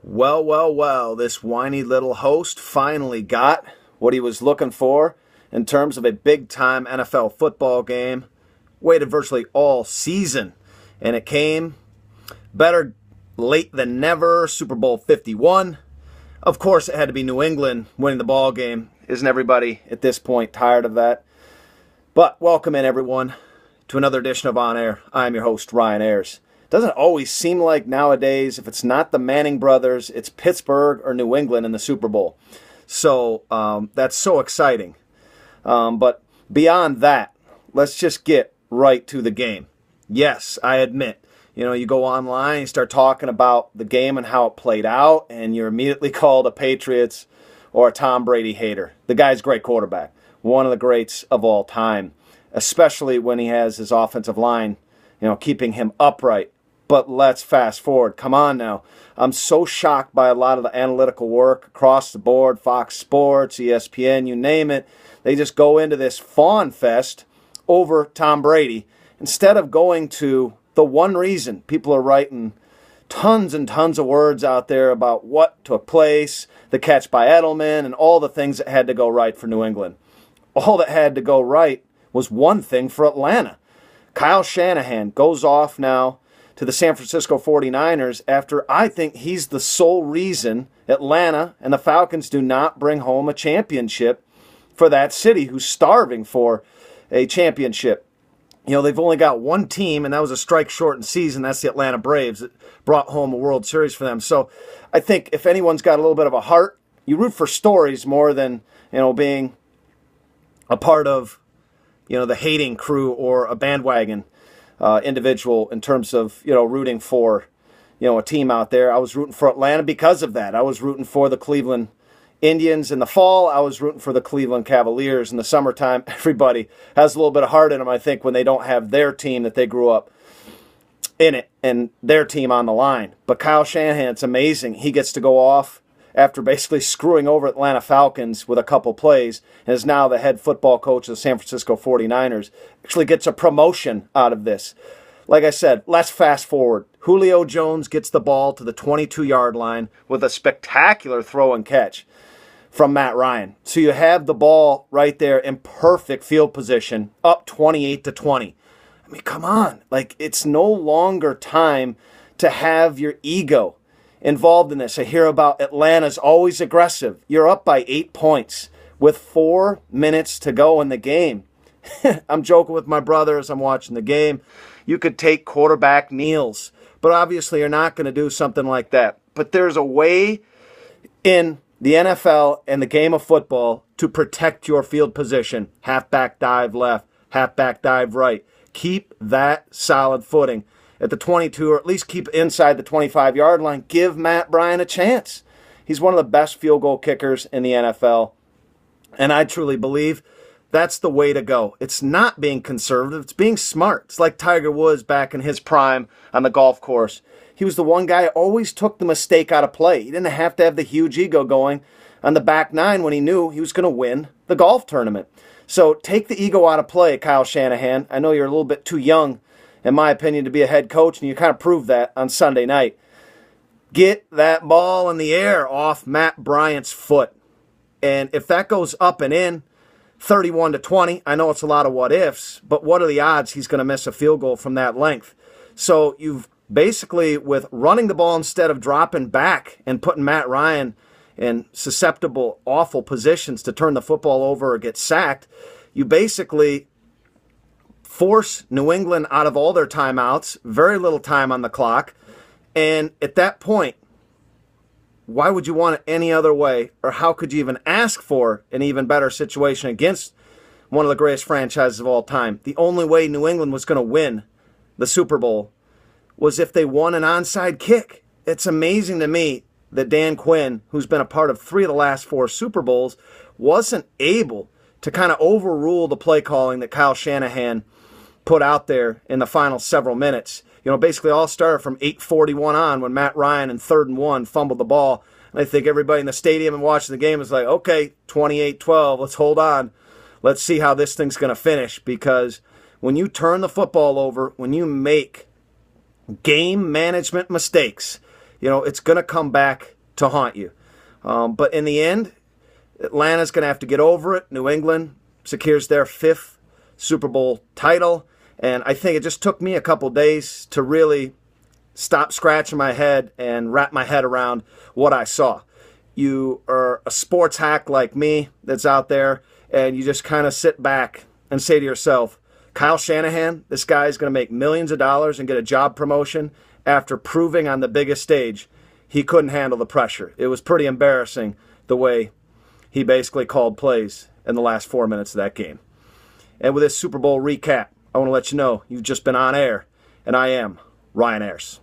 Well, well, well, this whiny little host finally got what he was looking for in terms of a big-time NFL football game. Waited virtually all season, and it came better late than never. Super Bowl 51. Of course, it had to be New England winning the ball game. Isn't everybody at this point tired of that? But welcome in, everyone, to another edition of On-Ayer. I'm your host, Ryan Ayers. Doesn't always seem like nowadays, if it's not the Manning brothers, it's Pittsburgh or New England in the Super Bowl. So that's so exciting. But beyond that, let's just get right to the game. Yes, I admit, you go online, you start talking about the game and how it played out, and you're immediately called a Patriots or a Tom Brady hater. The guy's a great quarterback, one of the greats of all time, especially when he has his offensive line, keeping him upright. But let's fast forward. Come on now. I'm so shocked by a lot of the analytical work across the board, Fox Sports, ESPN, you name it. They just go into this fawn fest over Tom Brady instead of going to the one reason. People are writing tons and tons of words out there about what took place, the catch by Edelman, and all the things that had to go right for New England. All that had to go right was one thing for Atlanta. Kyle Shanahan goes off now to the San Francisco 49ers after I think he's the sole reason Atlanta and the Falcons do not bring home a championship for that city who's starving for a championship. They've only got one team, and that was a strike-shortened season. That's the Atlanta Braves that brought home a World Series for them. So I think if anyone's got a little bit of a heart, you root for stories more than, being a part of, the hating crew or a bandwagon individual in terms of, rooting for, a team out there. I was rooting for Atlanta because of that. I was rooting for the Cleveland Indians in the fall. I was rooting for the Cleveland Cavaliers in the summertime. Everybody has a little bit of heart in them, I think, when they don't have their team that they grew up in it and their team on the line. But Kyle Shanahan, it's amazing. He gets to go off after basically screwing over Atlanta Falcons with a couple plays, and is now the head football coach of the San Francisco 49ers. Actually gets a promotion out of this. Like I said, let's fast forward. Julio Jones gets the ball to the 22-yard line with a spectacular throw and catch from Matt Ryan. So you have the ball right there in perfect field position, up 28-20. I mean, come on. It's no longer time to have your ego involved in this. I hear about Atlanta's always aggressive. You're up by 8 points with 4 minutes to go in the game. I'm joking with my brother as I'm watching the game. You could take quarterback kneels, but obviously you're not going to do something like that. But there's a way in the NFL and the game of football to protect your field position. Halfback dive left, halfback dive right. Keep that solid footing at the 22, or at least keep inside the 25-yard line. Give Matt Ryan a chance. He's one of the best field goal kickers in the NFL, and I truly believe that's the way to go. It's not being conservative. It's being smart. It's like Tiger Woods back in his prime on the golf course. He was the one guy who always took the mistake out of play. He didn't have to have the huge ego going on the back nine when he knew he was going to win the golf tournament. So take the ego out of play, Kyle Shanahan. I know you're a little bit too young, in my opinion, to be a head coach, and you kind of proved that on Sunday night. Get that ball in the air off Matt Bryant's foot. And if that goes up and in, 31-20, I know it's a lot of what ifs, but what are the odds he's going to miss a field goal from that length? So you've basically, with running the ball instead of dropping back and putting Matt Ryan in susceptible, awful positions to turn the football over or get sacked, you basically force New England out of all their timeouts, very little time on the clock, and at that point, why would you want it any other way, or how could you even ask for an even better situation against one of the greatest franchises of all time? The only way New England was going to win the Super Bowl was if they won an onside kick. It's amazing to me that Dan Quinn, who's been a part of 3 of the last 4 Super Bowls, wasn't able to kind of overrule the play calling that Kyle Shanahan put out there in the final several minutes. Basically all started from 8:41 on when Matt Ryan in 3rd and 1 fumbled the ball. And I think everybody in the stadium and watching the game was like, okay, 28-12, let's hold on. Let's see how this thing's going to finish. Because when you turn the football over, when you make game management mistakes, it's going to come back to haunt you. But in the end, Atlanta's going to have to get over it. New England secures their 5th Super Bowl title. And I think it just took me a couple days to really stop scratching my head and wrap my head around what I saw. You are a sports hack like me that's out there, and you just kind of sit back and say to yourself, Kyle Shanahan, this guy's going to make millions of dollars and get a job promotion after proving on the biggest stage he couldn't handle the pressure. It was pretty embarrassing the way he basically called plays in the last 4 minutes of that game. And with this Super Bowl recap, I want to let you know you've just been on air, and I am Ryan Ayers.